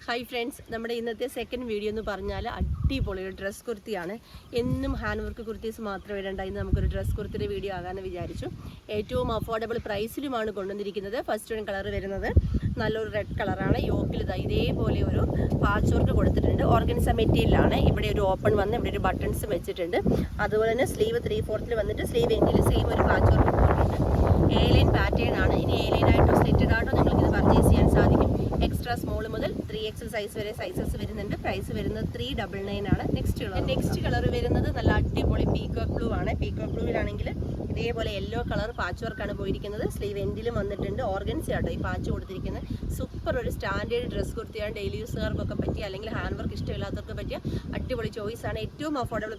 Hi friends, നമ്മുടെ ഇന്നത്തെ second video എന്ന് പറഞ്ഞാൽ അടിപൊളി ഒരു ഡ്രസ് കുർത്തിയാണ്. എന്നും ഹാൻഡ് വർക്ക് കുർത്തീസ് മാത്രം ഇടണ്ട, ഇന്ന് നമുക്കൊരു ഡ്രസ് കുർത്തിയുടെ വീഡിയോ ആകാമെന്ന് വിചാരിച്ചു. ഏറ്റവും അഫോർഡബിൾ പ്രൈസിലുമാണ് കൊണ്ടുവന്നിരിക്കുന്നത്. ഫസ്റ്റ് വൺ കളർ വരുന്നത് നല്ലൊരു റെഡ് കളറാണ്. യോക്കിൽ ഇതേപോലെ ഒരു പാച്ച് വർക്ക് കൊടുത്തിട്ടുണ്ട്. ഓർഗൻസ മെറ്റീരിയലാണ്. ഇവിടെ ഒരു ഓപ്പൺ വന്ന് ഇവിടെ ഒരു ബട്ടൺസ് വെച്ചിട്ടുണ്ട്. അതുപോലെ തന്നെ സ്ലീവ് 3/4 വന്നിട്ട് സ്ലീവ് എൻഡിൽ സെയിം ഒരു പാച്ച് വർക്ക് കൊടുത്തിട്ടുണ്ട്. A-line പാറ്റേൺ ആണ്. ഇനി A-line ആയിട്ടോ സ്ലിറ്റഡ് ആയിട്ടോ നിങ്ങൾക്ക് ഇത് പർച്ചേസ് ചെയ്യാൻ സാധിക്കും. എക്സ്ട്രാ സ്മോൾ മുതൽ 3XL സൈസ് വരെ സൈസസ് വരുന്നുണ്ട്. പ്രൈസ് വരുന്നത് 399 ആണ്. നെക്സ്റ്റ് കളർ വരുന്നത് നല്ല അടിപൊളി പീകോക്ക് ബ്ലൂ ആണ്. പീകോക്ക് ബ്ലൂവിലാണെങ്കിൽ ഇതേപോലെ യെല്ലോ കളർ പാച്ച് വർക്കാണ് പോയിരിക്കുന്നത്. സ്ലീവ് എൻഡിലും വന്നിട്ടുണ്ട്. ഓർഗൻസ ആട്ടോ ഈ പാച്ച് കൊടുത്തിരിക്കുന്നത്. സൂപ്പർ ഒരു സ്റ്റാൻഡേർഡ് ഡ്രസ് കുർത്തിയാണ്. ഡെയിലി യൂസുകാർക്കൊക്കെ പറ്റിയ അല്ലെങ്കിൽ ഹാൻഡ് വർക്ക് ഇഷ്ടമില്ലാത്തവർക്ക് പറ്റിയ അടിപൊളി ചോയ്സാണ്. ഏറ്റവും അഫോർഡബിൾ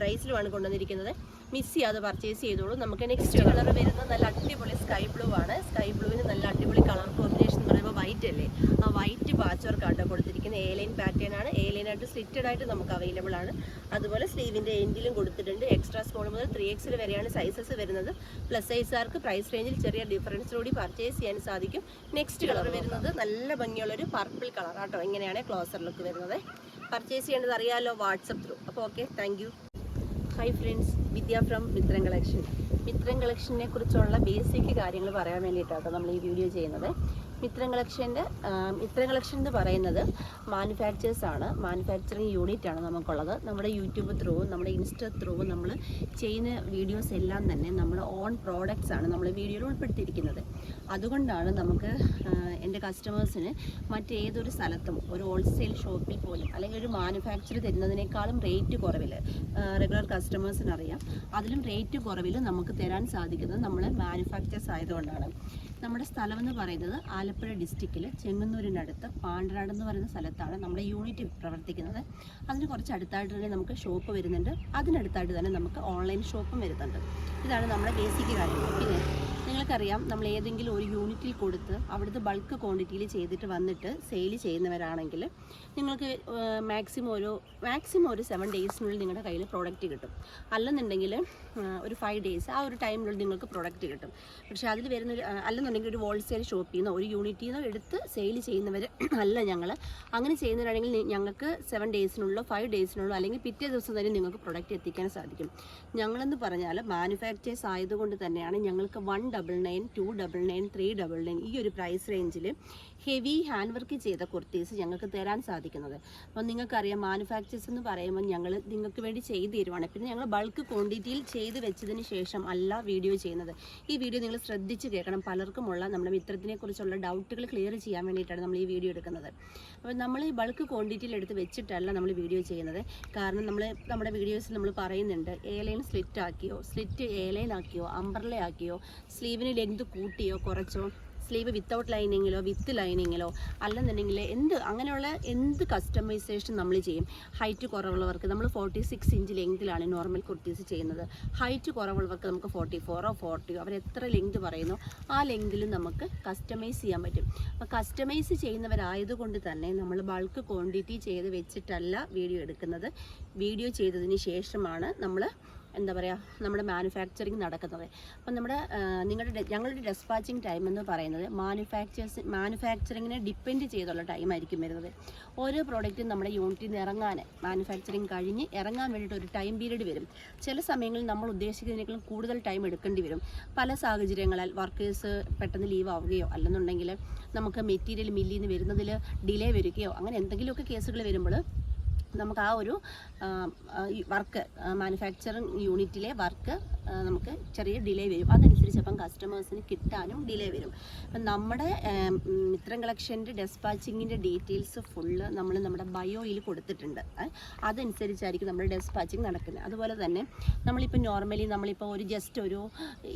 പ്രൈസിലുമാണ് കൊണ്ടുവന്നിരിക്കുന്നത്. മിസ് ചെയ്യാതെ പർച്ചേസ് ചെയ്തോളൂ. നമുക്ക് നെക്സ്റ്റ് കളർ വരുന്നത് നല്ല അടിപൊളി സ്കൈ ബ്ലൂ ആണ്. സ്കൈ ബ്ലൂവിന് നല്ല അടിപൊളി കളർ കോമ്പിനേഷൻ എന്ന് പറയുമ്പോൾ വൈറ്റ് അല്ലേ, ആ വൈറ്റ് പാച്ച് വർക്കാട്ടോ കൊടുത്തിരിക്കുന്നത്. A-line പാറ്റേൺ ആണ്. A-line ആയിട്ട് സ്ലിറ്റഡ് ആയിട്ട് നമുക്ക് അവൈലബിൾ ആണ്. അതുപോലെ സ്ലീവിൻ്റെ എൻഡിലും കൊടുത്തിട്ടുണ്ട്. എക്സ്ട്രാ സ്മോൾ മുതൽ 3XL വരെയാണ് സൈസസ് വരുന്നത്. പ്ലസ് സൈസുകാർക്ക് പ്രൈസ് റേഞ്ചിൽ ചെറിയ ഡിഫറൻസിലൂടെ പർച്ചേസ് ചെയ്യാൻ സാധിക്കും. നെക്സ്റ്റ് കളർ വരുന്നത് നല്ല ഭംഗിയുള്ളൊരു പർപ്പിൾ കളർ ആട്ടോ. ഇങ്ങനെയാണ് ക്ലോസർ ലുക്ക് വരുന്നത്. പർച്ചേസ് ചെയ്യേണ്ടത് അറിയാമല്ലോ, വാട്സപ്പ് ത്രൂ. അപ്പോൾ okay, thank you. Hi friends, Vidya from Mithran collection. Mithran കളക്ഷനെ കുറിച്ചുള്ള ബേസിക് കാര്യങ്ങൾ പറയാൻ വേണ്ടിയിട്ടാണ് നമ്മൾ ഈ വീഡിയോ ചെയ്യുന്നത്. മിത്രൻ കളക്ഷൻ എന്ന് പറയുന്നത് മാനുഫാക്ചേഴ്സാണ്. മാനുഫാക്ചറിങ് യൂണിറ്റാണ് നമുക്കുള്ളത്. നമ്മുടെ യൂട്യൂബ് ത്രൂവും നമ്മുടെ ഇൻസ്റ്റ ത്രൂവും നമ്മൾ ചെയ്യുന്ന വീഡിയോസ് എല്ലാം തന്നെ നമ്മുടെ ഓൺ പ്രോഡക്റ്റ്സ് ആണ് നമ്മൾ വീഡിയോയിൽ ഉൾപ്പെടുത്തിയിരിക്കുന്നത്. അതുകൊണ്ടാണ് നമുക്ക് എൻ്റെ കസ്റ്റമേഴ്സിന് മറ്റേതൊരു സ്ഥലത്തും ഒരു ഹോൾസെയിൽ ഷോപ്പിൽ പോലും അല്ലെങ്കിൽ ഒരു മാനുഫാക്ചർ തരുന്നതിനേക്കാളും റേറ്റ് കുറവിൽ റെഗുലർ കസ്റ്റമേഴ്സിന് അറിയാം. അതിലും റേറ്റ് കുറവിൽ നമുക്ക് തരാൻ സാധിക്കുന്നത് നമ്മളെ മാനുഫാക്ചേഴ്സ് ആയതുകൊണ്ടാണ്. നമ്മുടെ സ്ഥലമെന്ന് പറയുന്നത് ആലപ്പുഴ ഡിസ്ട്രിക്റ്റിൽ ചെങ്ങന്നൂരിനടുത്ത് പാണ്ടനാട് എന്ന് പറയുന്ന സ്ഥലത്താണ് നമ്മുടെ യൂണിറ്റ് പ്രവർത്തിക്കുന്നത്. അതിന് കുറച്ച് അടുത്തായിട്ട് തന്നെ നമുക്ക് ഷോപ്പ് വരുന്നുണ്ട്. അതിനടുത്തായിട്ട് തന്നെ നമുക്ക് ഓൺലൈൻ ഷോപ്പും വരുന്നുണ്ട്. ഇതാണ് നമ്മുടെ ബേസിക് കാര്യങ്ങൾ. പിന്നെ നിങ്ങൾക്കറിയാം, നമ്മൾ ഏതെങ്കിലും ഒരു യൂണിറ്റിൽ കൊടുത്ത് അവിടുത്തെ ബൾക്ക് ക്വാണ്ടിറ്റിയിൽ ചെയ്തിട്ട് വന്നിട്ട് സെയിൽ ചെയ്യുന്നവരാണെങ്കിൽ നിങ്ങൾക്ക് മാക്സിമം ഒരു 7 ഡേയ്സിനുള്ളിൽ നിങ്ങളുടെ കയ്യിൽ പ്രോഡക്റ്റ് കിട്ടും. അല്ലെന്നുണ്ടെങ്കിൽ ഒരു 5 ഡേയ്സ് ആ ഒരു ടൈമിനുള്ളിൽ നിങ്ങൾക്ക് പ്രോഡക്റ്റ് കിട്ടും. പക്ഷേ അതിൽ വരുന്നൊരു അല്ലെന്നുണ്ടെങ്കിൽ ഒരു ഹോൾസെയിൽ ഷോപ്പിൽ നിന്നോ ഒരു യൂണിറ്റിൽ നിന്നോ എടുത്ത് സെയിൽ ചെയ്യുന്നവർ അല്ല ഞങ്ങൾ. അങ്ങനെ ചെയ്യുന്നവരാണെങ്കിൽ ഞങ്ങൾക്ക് 7 ഡേയ്സിനുള്ളോ 5 ഡേയ്സിനുള്ളോ അല്ലെങ്കിൽ പിറ്റേ ദിവസം തന്നെ നിങ്ങൾക്ക് പ്രോഡക്റ്റ് എത്തിക്കാൻ സാധിക്കും. ഞങ്ങളെന്ന് പറഞ്ഞാൽ മാനുഫാക്ചേഴ്സ് ആയതുകൊണ്ട് തന്നെയാണ് ഞങ്ങൾക്ക് 199, 299, 399 ഈ ഒരു പ്രൈസ് റേഞ്ചിൽ ഹെവി ഹാൻഡ് വർക്ക് ചെയ്ത കുർത്തീസ് ഞങ്ങൾക്ക് തരാൻ സാധിക്കുന്നത്. അപ്പോൾ നിങ്ങൾക്കറിയാം, മാനുഫാക്ചേഴ്സ് എന്ന് പറയുമ്പോൾ ഞങ്ങൾ നിങ്ങൾക്ക് വേണ്ടി ചെയ്ത് തരുവാണ്. പിന്നെ ഞങ്ങൾ ബൾക്ക് ക്വാണ്ടിറ്റിയിൽ ചെയ്ത് വെച്ചതിന് ശേഷം അല്ല വീഡിയോ ചെയ്യുന്നത്. ഈ വീഡിയോ നിങ്ങൾ ശ്രദ്ധിച്ച് കേൾക്കണം. പലർക്കുമുള്ള നമ്മുടെ മിത്രത്തിനെ കുറിച്ചുള്ള ഡൗട്ടുകൾ ക്ലിയർ ചെയ്യാൻ വേണ്ടിയിട്ടാണ് നമ്മൾ ഈ വീഡിയോ എടുക്കുന്നത്. അപ്പോൾ നമ്മൾ ഈ ബൾക്ക് ക്വാണ്ടിറ്റിയിൽ എടുത്ത് വെച്ചിട്ടല്ല നമ്മൾ വീഡിയോ ചെയ്യുന്നത്. കാരണം നമ്മുടെ വീഡിയോസിൽ നമ്മൾ പറയുന്നുണ്ട്, A-line സ്ലിറ്റ് ആക്കിയോ, സ്ലിറ്റ് A-line ആക്കിയോ, അംബ്രല ആക്കിയോ, സ്ലീവിന് ലെങ്ത് കൂട്ടിയോ കുറച്ചോ, സ്ലീവ് വിത്തൗട്ട് ലൈനിങ്ങിലോ വിത്ത് ലൈനിങ്ങിലോ അല്ലെന്നുണ്ടെങ്കിൽ അങ്ങനെയുള്ള എന്ത് കസ്റ്റമൈസേഷൻ നമ്മൾ ചെയ്യും. ഹൈറ്റ് കുറവുള്ളവർക്ക് നമ്മൾ 46 ഇഞ്ച് ലെങ്തിലാണ് നോർമൽ കുർത്തീസ് ചെയ്യുന്നത്. ഹൈറ്റ് കുറവുള്ളവർക്ക് നമുക്ക് 44ഓ 40ഓ അവർ എത്ര ലെങ്ത് പറയുന്നു ആ ലെങ്തിൽ നമുക്ക് കസ്റ്റമൈസ് ചെയ്യാൻ പറ്റും. അപ്പോൾ കസ്റ്റമൈസ് ചെയ്യുന്നവരായതുകൊണ്ട് തന്നെ നമ്മൾ ബൾക്ക് ക്വാണ്ടിറ്റി ചെയ്ത് വെച്ചിട്ടല്ല വീഡിയോ എടുക്കുന്നത്. വീഡിയോ ചെയ്തതിന് ശേഷമാണ് നമ്മൾ നമ്മുടെ മാനുഫാക്ചറിങ് നടക്കുന്നത്. അപ്പം ഞങ്ങളുടെ ഡെസ്പാച്ചിങ് ടൈം എന്ന് പറയുന്നത് മാനുഫാക്ചറിങ്ങിനെ ഡിപ്പെൻഡ് ചെയ്തുള്ള ടൈമായിരിക്കും വരുന്നത്. ഓരോ പ്രോഡക്റ്റും നമ്മുടെ യൂണിറ്റിൽ നിന്ന് മാനുഫാക്ചറിങ് കഴിഞ്ഞ് ഇറങ്ങാൻ വേണ്ടിയിട്ട് ഒരു ടൈം പീരീഡ് വരും. ചില സമയങ്ങളിൽ നമ്മൾ ഉദ്ദേശിക്കുന്നതിനേക്കാളും കൂടുതൽ ടൈം എടുക്കേണ്ടി വരും. പല സാഹചര്യങ്ങളാൽ വർക്കേഴ്സ് പെട്ടെന്ന് ലീവ് ആവുകയോ അല്ലെന്നുണ്ടെങ്കിൽ നമുക്ക് മെറ്റീരിയൽ മില്ലിൽ നിന്ന് വരുന്നതിൽ ഡിലേ വരികയോ അങ്ങനെ എന്തെങ്കിലുമൊക്കെ കേസുകൾ വരുമ്പോൾ നമുക്ക് ആ ഒരു വർക്ക് മാനുഫാക്ചറിങ് യൂണിറ്റിലെ വർക്ക് നമുക്ക് ചെറിയ ഡിലേ വരും. അതനുസരിച്ച് അപ്പം കസ്റ്റമേഴ്സിന് കിട്ടാനും ഡിലേ വരും. അപ്പം നമ്മുടെ മിത്രൻ കളക്ഷൻ്റെ ഡെസ്പാച്ചിങ്ങിൻ്റെ ഡീറ്റെയിൽസ് ഫുള്ള് നമ്മുടെ ബയോയിൽ കൊടുത്തിട്ടുണ്ട്. അതനുസരിച്ചായിരിക്കും നമ്മുടെ ഡെസ്പാച്ചിങ് നടക്കുന്നത്. അതുപോലെ തന്നെ നോർമലി നമ്മളിപ്പോൾ ഒരു ജസ്റ്റ് ഒരു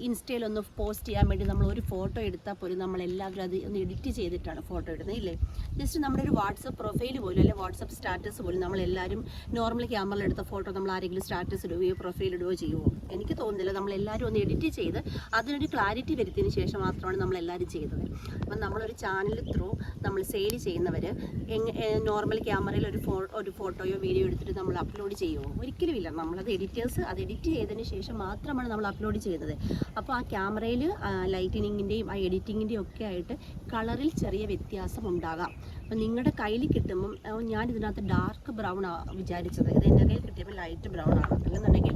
ഇൻസ്റ്റയിലൊന്ന് പോസ്റ്റ് ചെയ്യാൻ വേണ്ടി നമ്മൾ ഒരു ഫോട്ടോ എടുത്താൽ പോലും നമ്മളെല്ലാവരും അത് ഒന്ന് എഡിറ്റ് ചെയ്തിട്ടാണ് ഫോട്ടോ ഇടുന്നത്, ഇല്ലേ? ജസ്റ്റ് നമ്മുടെ ഒരു വാട്സപ്പ് പ്രൊഫൈൽ പോലും അല്ലെങ്കിൽ വാട്സപ്പ് സ്റ്റാറ്റസ് പോലും നമ്മളെല്ലാവരും നോർമൽ ക്യാമറയിൽ എടുത്ത ഫോട്ടോ നമ്മൾ ആരെങ്കിലും സ്റ്റാറ്റസ് ഇടുകയോ പ്രൊഫൈൽ ഇടുകയോ ചെയ്യുമോ? എനിക്ക് തോന്നുന്നില്ല. നമ്മളെല്ലാവരും ഒന്ന് എഡിറ്റ് ചെയ്ത് അതിനൊരു ക്ലാരിറ്റി വരുത്തിയതിന് ശേഷം മാത്രമാണ് നമ്മളെല്ലാവരും ചെയ്തത്. അപ്പം നമ്മളൊരു ചാനൽ ത്രൂ നമ്മൾ സെയിൽ ചെയ്യുന്നവർ നോർമൽ ക്യാമറയിൽ ഒരു ഫോട്ടോയോ വീഡിയോ എടുത്തിട്ട് നമ്മൾ അപ്ലോഡ് ചെയ്യുമോ? ഒരിക്കലുമില്ല. നമ്മളത് എഡിറ്റേഴ്സ് അത് എഡിറ്റ് ചെയ്തതിന് ശേഷം മാത്രമാണ് നമ്മൾ അപ്ലോഡ് ചെയ്യുന്നത്. അപ്പോൾ ആ ക്യാമറയിൽ ലൈറ്റനിങ്ങിൻ്റെയും ആ എഡിറ്റിങ്ങിൻ്റെയും ഒക്കെ ആയിട്ട് കളറിൽ ചെറിയ വ്യത്യാസം ഉണ്ടാകാം. അപ്പോൾ നിങ്ങളുടെ കയ്യിൽ കിട്ടുമ്പം ഞാൻ ഇതിനകത്ത് ഡാർക്ക് ബ്രൗൺ ആണ് വിചാരിച്ചത്, ഇത് എൻ്റെ കയ്യിൽ കിട്ടിയപ്പോൾ ലൈറ്റ് ബ്രൗൺ ആണ്. അല്ലെന്നുണ്ടെങ്കിൽ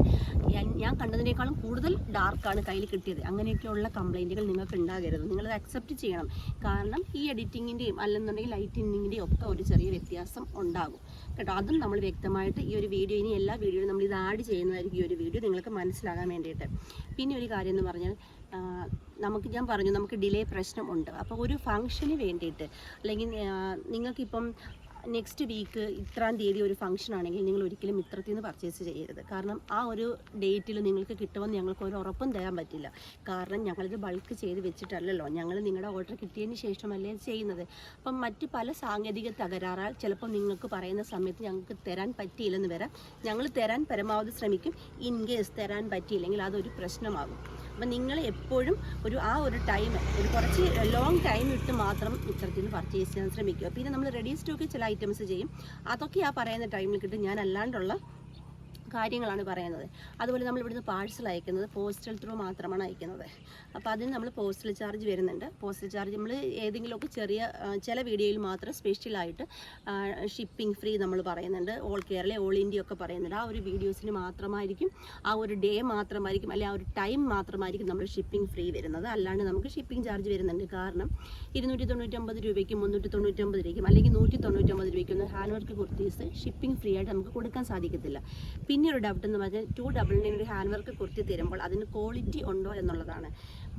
ഞാൻ കണ്ടതിനേക്കാളും കൂടുതൽ ഡാർക്കാണ് കയ്യിൽ കിട്ടിയത്. അങ്ങനെയൊക്കെയുള്ള കംപ്ലൈൻറ്റുകൾ നിങ്ങൾക്ക് ഉണ്ടാകരുത്, നിങ്ങളത് അക്സെപ്റ്റ് ചെയ്യണം. കാരണം ഈ എഡിറ്റിങ്ങിൻ്റെയും അല്ലെന്നുണ്ടെങ്കിൽ ലൈറ്റിനിങ്ങിൻ്റെയും ഒക്കെ ഒരു ചെറിയ വ്യത്യാസം ഉണ്ടാകും കേട്ടോ. അതും നമ്മൾ വ്യക്തമായിട്ട് ഈ ഒരു വീഡിയോ, ഇനി എല്ലാ വീഡിയോയും നമ്മൾ ഇത് ആഡ് ചെയ്യുന്നതായിരിക്കും ഈ ഒരു വീഡിയോ നിങ്ങൾക്ക് മനസ്സിലാകാൻ വേണ്ടിയിട്ട്. പിന്നെ ഒരു കാര്യം എന്ന് പറഞ്ഞാൽ ഞാൻ പറഞ്ഞു നമുക്ക് ഡിലേ പ്രശ്നം ഉണ്ട്. അപ്പോൾ ഒരു ഫംഗ്ഷന് വേണ്ടിയിട്ട് അല്ലെങ്കിൽ നിങ്ങൾക്കിപ്പം നെക്സ്റ്റ് വീക്ക് ഇത്രാം തീയതി ഒരു ഫംഗ്ഷൻ ആണെങ്കിൽ നിങ്ങൾ ഒരിക്കലും മിത്രത്തിൽ നിന്ന് പർച്ചേസ് ചെയ്യരുത്. കാരണം ആ ഒരു ഡേറ്റിൽ നിങ്ങൾക്ക് കിട്ടുമെന്ന് ഞങ്ങൾക്ക് ഒരു ഉറപ്പും തരാൻ പറ്റില്ല. കാരണം ഞങ്ങളിത് ബൾക്ക് ചെയ്ത് വെച്ചിട്ടല്ലല്ലോ, ഞങ്ങൾ നിങ്ങളുടെ ഓർഡർ കിട്ടിയതിന് ശേഷമല്ലേ ചെയ്യുന്നത്. അപ്പം മറ്റ് പല സാങ്കേതിക തകരാറാൽ ചിലപ്പോൾ നിങ്ങൾക്ക് പറയുന്ന സമയത്ത് ഞങ്ങൾക്ക് തരാൻ പറ്റിയില്ലെന്ന് വരാം. ഞങ്ങൾ തരാൻ പരമാവധി ശ്രമിക്കും. ഇൻ കേസ് തരാൻ പറ്റിയില്ലെങ്കിൽ അതൊരു പ്രശ്നമാകും. അപ്പം നിങ്ങൾ എപ്പോഴും ആ ഒരു ടൈം, ഒരു കുറച്ച് ലോങ് ടൈം ഇട്ട് മാത്രം മിത്രത്തിൽ നിന്ന് പർച്ചേസ് ചെയ്യാൻ ശ്രമിക്കുക. പിന്നെ നമ്മൾ റെഡി സ്റ്റോക്ക് ചില ഐറ്റംസ് ചെയ്യും, അതൊക്കെ ആ പറയുന്ന ടൈമിൽ കിട്ടും. ഞാൻ അല്ലാണ്ടുള്ള കാര്യങ്ങളാണ് പറയുന്നത്. അതുപോലെ നമ്മൾ ഇവിടുന്ന് പാഴ്സൽ അയക്കുന്നത് പോസ്റ്റൽ ത്രൂ മാത്രമാണ് അയക്കുന്നത്. അപ്പോൾ അതിന് നമ്മൾ പോസ്റ്റൽ ചാർജ് വരുന്നുണ്ട്. പോസ്റ്റൽ ചാർജ് നമ്മൾ ഏതെങ്കിലുമൊക്കെ ചില വീഡിയോയിൽ മാത്രം സ്പെഷ്യലായിട്ട് ഷിപ്പിംഗ് ഫ്രീ നമ്മൾ പറയുന്നുണ്ട്. ഓൾ കേരള, ഓൾ ഇന്ത്യ ഒക്കെ പറയുന്നുണ്ട്. ആ ഒരു വീഡിയോസിന് മാത്രമായിരിക്കും, ആ ഒരു ഡേ മാത്രമായിരിക്കും, അല്ലെങ്കിൽ ആ ഒരു ടൈം മാത്രമായിരിക്കും നമ്മൾ ഷിപ്പിംഗ് ഫ്രീ വരുന്നത്. അല്ലാണ്ട് നമുക്ക് ഷിപ്പിംഗ് ചാർജ് വരുന്നുണ്ട്. കാരണം 299 രൂപയ്ക്കും 399 രൂപയ്ക്കും അല്ലെങ്കിൽ 199 രൂപയ്ക്കൊന്നും hand work kurtis shipping free ആയിട്ട് നമുക്ക് കൊടുക്കാൻ സാധിക്കത്തില്ല. പിന്നെ ഒരു ഡൗട്ട് എന്ന് പറഞ്ഞാൽ 299 ഒരു ഹാൻഡ് വർക്ക് കുർത്തി തരുമ്പോൾ അതിന് ക്വാളിറ്റി ഉണ്ടോ എന്നുള്ളതാണ്.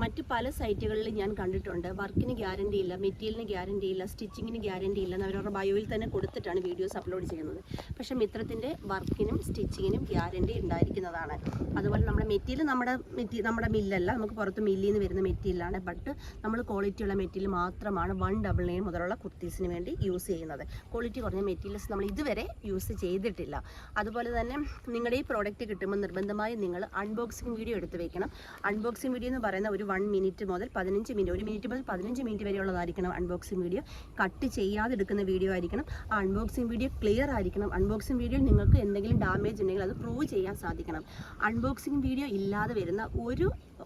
മറ്റ് പല സൈറ്റുകളിൽ ഞാൻ കണ്ടിട്ടുണ്ട് വർക്കിന് ഗ്യാരണ്ടി ഇല്ല, മെറ്റീരിയലിന് ഗ്യാരണ്ടി ഇല്ല, സ്റ്റിച്ചിങ്ങിന് ഗ്യാരണ്ടി ഇല്ല എന്ന് അവരുടെ ബയോയിൽ തന്നെ കൊടുത്തിട്ടാണ് വീഡിയോസ് അപ്ലോഡ് ചെയ്യുന്നത്. പക്ഷേ മിത്രത്തിൻ്റെ വർക്കിനും സ്റ്റിച്ചിങ്ങിനും ഗ്യാരണ്ടി ഉണ്ടായിരിക്കുന്നതാണ്. അതുപോലെ നമ്മുടെ മെറ്റീരിയൽ നമ്മുടെ മില്ലല്ല, നമുക്ക് പുറത്ത് മില്ലിൽ നിന്ന് വരുന്ന മെറ്റീരിയലാണ്. ബട്ട് നമ്മൾ ക്വാളിറ്റിയുള്ള മെറ്റീരിയൽ മാത്രമാണ് 199 മുതലുള്ള കുർത്തീസിന് വേണ്ടി യൂസ് ചെയ്യുന്നത്. ക്വാളിറ്റി കുറഞ്ഞ മെറ്റീരിയൽസ് നമ്മൾ ഇതുവരെ യൂസ് ചെയ്തിട്ടില്ല. അതുപോലെ തന്നെ നിങ്ങളുടെ ഈ പ്രോഡക്റ്റ് കിട്ടുമ്പോൾ നിർബന്ധമായും നിങ്ങൾ അൺബോക്സിങ് വീഡിയോ എടുത്ത് വെക്കണം. അൺബോക്സിങ് വീഡിയോ എന്ന് പറയുന്ന ഒരു 1 മിനിറ്റ് മുതൽ 15 മിനിറ്റ്, 1 മിനിറ്റ് മുതൽ 15 മിനിറ്റ് വരെയുള്ളതായിരിക്കണം അൺബോക്സിങ് വീഡിയോ. കട്ട് ചെയ്യാതെ എടുക്കുന്ന വീഡിയോ ആയിരിക്കണം. ആ അൺബോക്സിങ് വീഡിയോ ക്ലിയർ ആയിരിക്കണം. അൺബോക്സിങ് വീഡിയോയിൽ നിങ്ങൾക്ക് എന്തെങ്കിലും ഡാമേജ് ഉണ്ടെങ്കിൽ അത് പ്രൂവ് ചെയ്യാൻ സാധിക്കണം. അൺബോക്സിങ് വീഡിയോ ഇല്ലാതെ വരുന്ന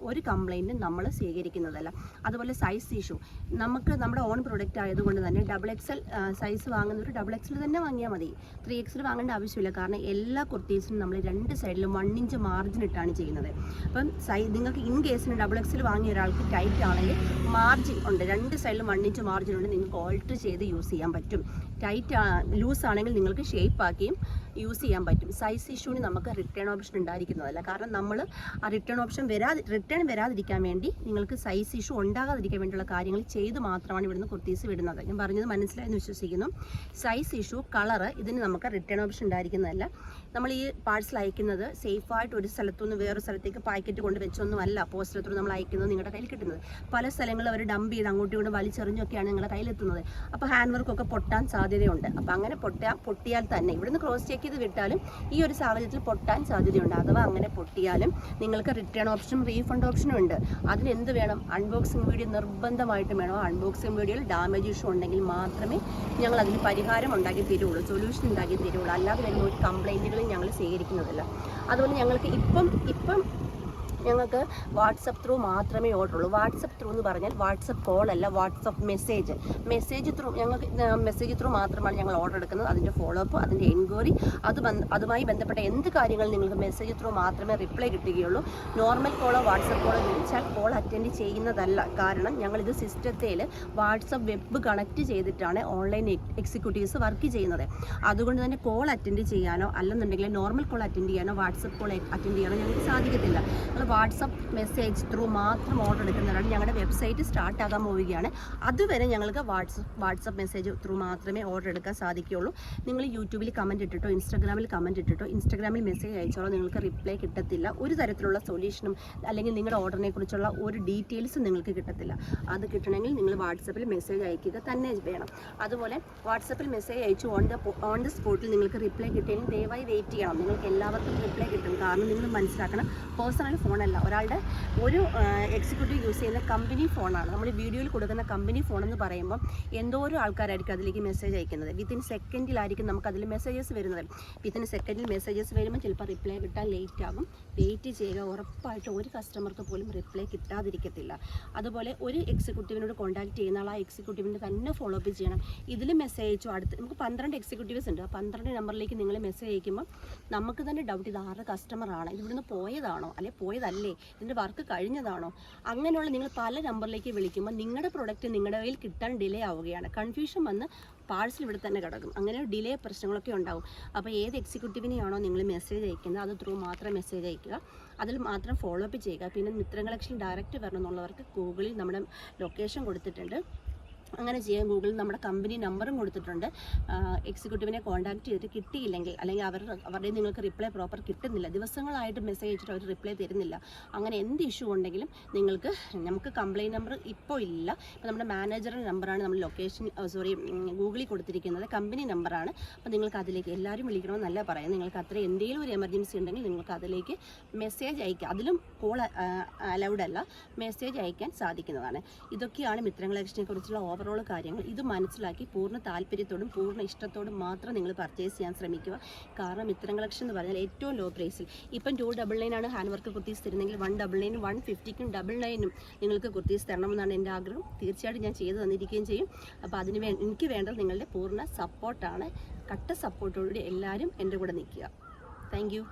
ഒരു കംപ്ലൈൻറ്റും നമ്മൾ സ്വീകരിക്കുന്നതല്ല. അതുപോലെ സൈസ് ഇഷ്യൂ, നമുക്ക് നമ്മുടെ ഓൺ പ്രൊഡക്റ്റ് ആയതുകൊണ്ട് തന്നെ XXL സൈസ് വാങ്ങുന്നവർ XXL തന്നെ വാങ്ങിയാൽ മതി. 3XL വാങ്ങേണ്ട ആവശ്യമില്ല. കാരണം എല്ലാ കുർത്തീസിനും നമ്മൾ 2 സൈഡിലും 1 ഇഞ്ച് മാർജിൻ ഇട്ടാണ് ചെയ്യുന്നത്. അപ്പം നിങ്ങൾക്ക് ഇൻ കേസിന് XXL വാങ്ങിയ ഒരാൾക്ക് ടൈറ്റ് ആണെങ്കിൽ മാർജിൻ ഉണ്ട്, 2 സൈഡിലും 1 ഇഞ്ച് മാർജിൻ ഉണ്ട്. നിങ്ങൾക്ക് ഓൾട്ടർ ചെയ്ത് യൂസ് ചെയ്യാൻ പറ്റും. ടൈറ്റ് ലൂസ് ആണെങ്കിൽ നിങ്ങൾക്ക് ഷേപ്പ് ആക്കിയും യൂസ് ചെയ്യാൻ പറ്റും. സൈസ് ഇഷ്യൂവിന് നമുക്ക് റിട്ടേൺ ഓപ്ഷൻ ഉണ്ടായിരിക്കുന്നതല്ല. കാരണം നമ്മൾ ആ റിട്ടേൺ ഓപ്ഷൻ റിട്ടേൺ വരാതിരിക്കാൻ വേണ്ടി, നിങ്ങൾക്ക് സൈസ് ഇഷ്യൂ ഉണ്ടാകാതിരിക്കാൻ വേണ്ടിയുള്ള കാര്യങ്ങൾ ചെയ്ത് മാത്രമാണ് ഇവിടുന്ന് കുർത്തീസ് വിടുന്നത്. ഞാൻ പറഞ്ഞത് മനസ്സിലായെന്ന് വിശ്വസിക്കുന്നു. സൈസ് ഇഷ്യൂ, കളറ്, ഇതിന് നമുക്ക് റിട്ടേൺ ഓപ്ഷൻ ഉണ്ടായിരിക്കുന്നതല്ല. നമ്മൾ ഈ പാഴ്സൽ അയക്കുന്നത് സേഫായിട്ട് ഒരു സ്ഥലത്തുനിന്ന് വേറൊരു സ്ഥലത്തേക്ക് പാക്കറ്റ് കൊണ്ട് വെച്ചൊന്നുമല്ല പോസ്റ്റൽ ത്രൂ നമ്മൾ അയക്കുന്നത് നിങ്ങളുടെ കയ്യിൽ കിട്ടുന്നത്. പല സ്ഥലങ്ങളിൽ അവർ ഡംപ് ചെയ്ത് അങ്ങോട്ടും ഇങ്ങോട്ടും വലിച്ചെറിഞ്ഞൊക്കെയാണ് നിങ്ങളുടെ കയ്യിലെത്തുന്നത്. അപ്പോൾ ഹാൻഡ് വർക്കൊക്കെ പൊട്ടാൻ സാധ്യതയുണ്ട്. അപ്പോൾ അങ്ങനെ പൊട്ടിയാൽ തന്നെ ഇവിടുന്ന് ക്രോസ് ചെക്ക് ചെയ്ത് വിട്ടാലും ഈ ഒരു സാഹചര്യത്തിൽ പൊട്ടാൻ സാധ്യതയുണ്ട്. അഥവാ അങ്ങനെ പൊട്ടിയാലും നിങ്ങൾക്ക് റിട്ടേൺ ഓപ്ഷനും റീഫണ്ട് ഓപ്ഷനും ഉണ്ട്. അതിനെന്ത് വേണം? അൺബോക്സിങ് വീഡിയോ നിർബന്ധമായിട്ടും വേണം. അൺബോക്സിങ് വീഡിയോയിൽ ഡാമേജ് ഇഷ്യൂ ഉണ്ടെങ്കിൽ മാത്രമേ ഞങ്ങൾ അതിന് പരിഹാരം ഉണ്ടാക്കി തരുള്ളൂ, സൊല്യൂഷൻ ഉണ്ടാക്കി തരുള്ളൂ. അല്ലാതെ വരുന്ന ഒരു കംപ്ലൈൻറ്റുകളും ഞങ്ങൾ സ്വീകരിക്കുന്നതല്ല. അതുപോലെ ഞങ്ങൾക്ക് ഇപ്പം ഞങ്ങൾക്ക് വാട്സപ്പ് ത്രൂ മാത്രമേ ഓർഡർ ഉള്ളൂ. വാട്സപ്പ് ത്രൂ എന്ന് പറഞ്ഞാൽ വാട്സപ്പ് കോൾ അല്ല, വാട്സപ്പ് മെസ്സേജ് ത്രൂ. ഞങ്ങൾക്ക് മെസ്സേജ് ത്രൂ മാത്രമാണ് ഞങ്ങൾ ഓർഡർ എടുക്കുന്നത്. അതിൻ്റെ ഫോളോ അപ്പ്, അതിൻ്റെ എൻക്വയറി, അതുമായി ബന്ധപ്പെട്ട എന്ത് കാര്യങ്ങൾ നിങ്ങൾക്ക് മെസ്സേജ് ത്രൂ മാത്രമേ റിപ്ലൈ കിട്ടുകയുള്ളൂ. നോർമൽ കോളോ വാട്സപ്പ് കോളോ വിളിച്ചാൽ കോൾ അറ്റൻഡ് ചെയ്യുന്നതല്ല. കാരണം ഞങ്ങളിത് സിസ്റ്റത്തിൽ വാട്സപ്പ് വെബ് കണക്ട് ചെയ്തിട്ടാണ് ഓൺലൈൻ എക്സിക്യൂട്ടീവ്സ് വർക്ക് ചെയ്യുന്നത്. അതുകൊണ്ട് തന്നെ കോൾ അറ്റൻഡ് ചെയ്യാനോ അല്ലെന്നുണ്ടെങ്കിൽ നോർമൽ കോൾ അറ്റൻഡ് ചെയ്യാനോ വാട്സപ്പ് കോൾ അറ്റൻഡ് ചെയ്യാനോ ഞങ്ങൾക്ക് സാധിക്കത്തില്ല. വാട്സപ്പ് മെസ്സേജ് ത്രൂ മാത്രം ഓർഡർ എടുക്കുന്നതാണ്. ഞങ്ങളുടെ വെബ്സൈറ്റ് സ്റ്റാർട്ട് ആകാൻ പോവുകയാണ്. അതുവരെ ഞങ്ങൾക്ക് വാട്സപ്പ് മെസ്സേജ് ത്രൂ മാത്രമേ ഓർഡർ എടുക്കാൻ സാധിക്കുകയുള്ളൂ. നിങ്ങൾ യൂട്യൂബിൽ കമൻറ്റ് ഇട്ടിട്ടോ ഇൻസ്റ്റാഗ്രാമിൽ കമൻറ്റ് ഇട്ടിട്ടോ ഇൻസ്റ്റാഗ്രാമിൽ മെസ്സേജ് അയച്ചോളോ നിങ്ങൾക്ക് റിപ്ലൈ കിട്ടത്തില്ല. ഒരു തരത്തിലുള്ള സൊല്യൂഷനും അല്ലെങ്കിൽ നിങ്ങളുടെ ഓർഡറിനെ കുറിച്ചുള്ള ഒരു ഡീറ്റെയിൽസും നിങ്ങൾക്ക് കിട്ടത്തില്ല. അത് കിട്ടണമെങ്കിൽ നിങ്ങൾ വാട്സപ്പിൽ മെസ്സേജ് അയക്കുക തന്നെ വേണം. അതുപോലെ വാട്സപ്പിൽ മെസ്സേജ് അയച്ചു ഓൺ ദ സ്പോട്ടിൽ നിങ്ങൾക്ക് റിപ്ലൈ കിട്ടിയെങ്കിൽ ദയവായി വെയിറ്റ് ചെയ്യണം. നിങ്ങൾക്ക് എല്ലാവർക്കും റിപ്ലൈ കിട്ടും. കാരണം നിങ്ങൾ മനസ്സിലാക്കണം, പേഴ്സണൽ ഫോൺ ഫോണല്ല, ഒരാളുടെ ഒരു എക്സിക്യൂട്ടീവ് യൂസ് ചെയ്യുന്ന കമ്പനി ഫോണാണ്. നമ്മൾ വീഡിയോയിൽ കൊടുക്കുന്ന കമ്പനി ഫോണെന്ന് പറയുമ്പോൾ എന്തോരം ആൾക്കാരായിരിക്കും അതിലേക്ക് മെസ്സേജ് അയക്കുന്നത്. വിത്തിൻ സെക്കൻഡിലായിരിക്കും നമുക്ക് അതിൽ മെസ്സേജസ് വരുന്നത്. വിത്തിൻ സെക്കൻഡിൽ മെസ്സേജസ് വരുമ്പോൾ ചിലപ്പോൾ റിപ്ലൈ കിട്ടാൻ ലേറ്റ് ആകും. വെയിറ്റ് ചെയ്യുക, ഉറപ്പായിട്ട് ഒരു കസ്റ്റമർക്ക് പോലും റിപ്ലൈ കിട്ടാതിരിക്കത്തില്ല. അതുപോലെ ഒരു എക്സിക്യൂട്ടീവിനോട് കോൺടാക്ട് ചെയ്യുന്ന ആൾ ആ എക്സിക്യൂട്ടീവിൻ്റെ തന്നെ ഫോളോ അപ്പ് ചെയ്യണം. ഇതിൽ മെസ്സേജ് അയച്ചു, അടുത്ത് നമുക്ക് 12 എക്സിക്യൂട്ടീവ്സ് ഉണ്ട്. ആ 12 നമ്പറിലേക്ക് നിങ്ങൾ മെസ്സേജ് അയക്കുമ്പോൾ നമുക്ക് തന്നെ ഡൗട്ട്, ഇത് ആരുടെ കസ്റ്റമറാണ്, ഇത് ഇവിടുന്ന് പോയതാണോ അല്ലെ പോയതല്ലേ, ഇതിൻ്റെ വർക്ക് കഴിഞ്ഞതാണോ, അങ്ങനെയുള്ള നിങ്ങൾ പല നമ്പറിലേക്ക് വിളിക്കുമ്പോൾ നിങ്ങളുടെ പ്രൊഡക്റ്റ് നിങ്ങളുടെ കയ്യിൽ കിട്ടാൻ ഡിലേ ആവുകയാണ്. കൺഫ്യൂഷൻ വന്ന് പാഴ്സൽ ഇവിടെ തന്നെ കിടക്കും. അങ്ങനെ ഡിലേ പ്രശ്നങ്ങളൊക്കെ ഉണ്ടാവും. അപ്പോൾ ഏത് എക്സിക്യൂട്ടീവിനെയാണോ നിങ്ങൾ മെസ്സേജ് അയക്കുന്നത് അത് ത്രൂ മാത്രം മെസ്സേജ് അയക്കുക, അതിൽ മാത്രം ഫോളോ അപ്പ് ചെയ്യുക. പിന്നെ മിത്രം കളക്ഷൻ ഡയറക്റ്റ് വരണം എന്നുള്ളവർക്ക് ഗൂഗിളിൽ നമ്മുടെ ലൊക്കേഷൻ കൊടുത്തിട്ടുണ്ട്, അങ്ങനെ ചെയ്യാൻ. ഗൂഗിളിൽ നമ്മുടെ കമ്പനി നമ്പറും കൊടുത്തിട്ടുണ്ട്. എക്സിക്യൂട്ടീവിനെ കോൺടാക്ട് ചെയ്തിട്ട് കിട്ടിയില്ലെങ്കിൽ, അല്ലെങ്കിൽ അവരുടെ നിങ്ങൾക്ക് റിപ്ലൈ പ്രോപ്പർ കിട്ടുന്നില്ല, ദിവസങ്ങളായിട്ട് മെസ്സേജ് അയച്ചിട്ട് അവർ റിപ്ലൈ തരുന്നില്ല, അങ്ങനെ എന്ത് ഇഷ്യൂ ഉണ്ടെങ്കിലും നമുക്ക് കംപ്ലയിൻറ്റ് നമ്പർ ഇപ്പോൾ ഇല്ല. ഇപ്പോൾ നമ്മുടെ മാനേജറുടെ നമ്പറാണ് നമ്മൾ ഗൂഗിളിൽ കൊടുത്തിരിക്കുന്നത്, കമ്പനി നമ്പറാണ്. അപ്പോൾ നിങ്ങൾക്ക് അതിലേക്ക് എല്ലാവരും വിളിക്കണമെന്നല്ല പറയാം. നിങ്ങൾക്ക് അത്ര എന്തെങ്കിലും ഒരു എമർജൻസി ഉണ്ടെങ്കിൽ നിങ്ങൾക്ക് അതിലേക്ക് മെസ്സേജ് അയക്കുക. അതിലും കോൾ അലൗഡ് അല്ല, മെസ്സേജ് അയക്കാൻ സാധിക്കുന്നതാണ്. ഇതൊക്കെയാണ് മിത്രം കളക്ഷനെ കുറിച്ചുള്ള ഓവറോൾ കാര്യങ്ങൾ. ഇത് മനസ്സിലാക്കി പൂർണ്ണ താല്പര്യത്തോടും പൂർണ്ണ ഇഷ്ടത്തോടും മാത്രം നിങ്ങൾ പർച്ചേസ് ചെയ്യാൻ ശ്രമിക്കുക. കാരണം മിത്രം കളക്ഷൻ എന്ന് പറഞ്ഞാൽ ഏറ്റവും ലോ പ്രൈസിൽ ഇപ്പം 299 ആണ് ഹാൻഡ് വർക്ക് കുർത്തീസ് തരുന്നെങ്കിൽ 199, 150ക്കും 99നും നിങ്ങൾക്ക് കുർത്തീസ് തരണമെന്നാണ് എൻ്റെ ആഗ്രഹം. തീർച്ചയായിട്ടും ഞാൻ ചെയ്തു തന്നിരിക്കുകയും ചെയ്യും. അപ്പോൾ എനിക്ക് വേണ്ടത് നിങ്ങളുടെ പൂർണ്ണ സപ്പോർട്ടാണ്. കട്ട സപ്പോർട്ടോടുകൂടി എല്ലാവരും എൻ്റെ കൂടെ നിൽക്കുക. Thank you.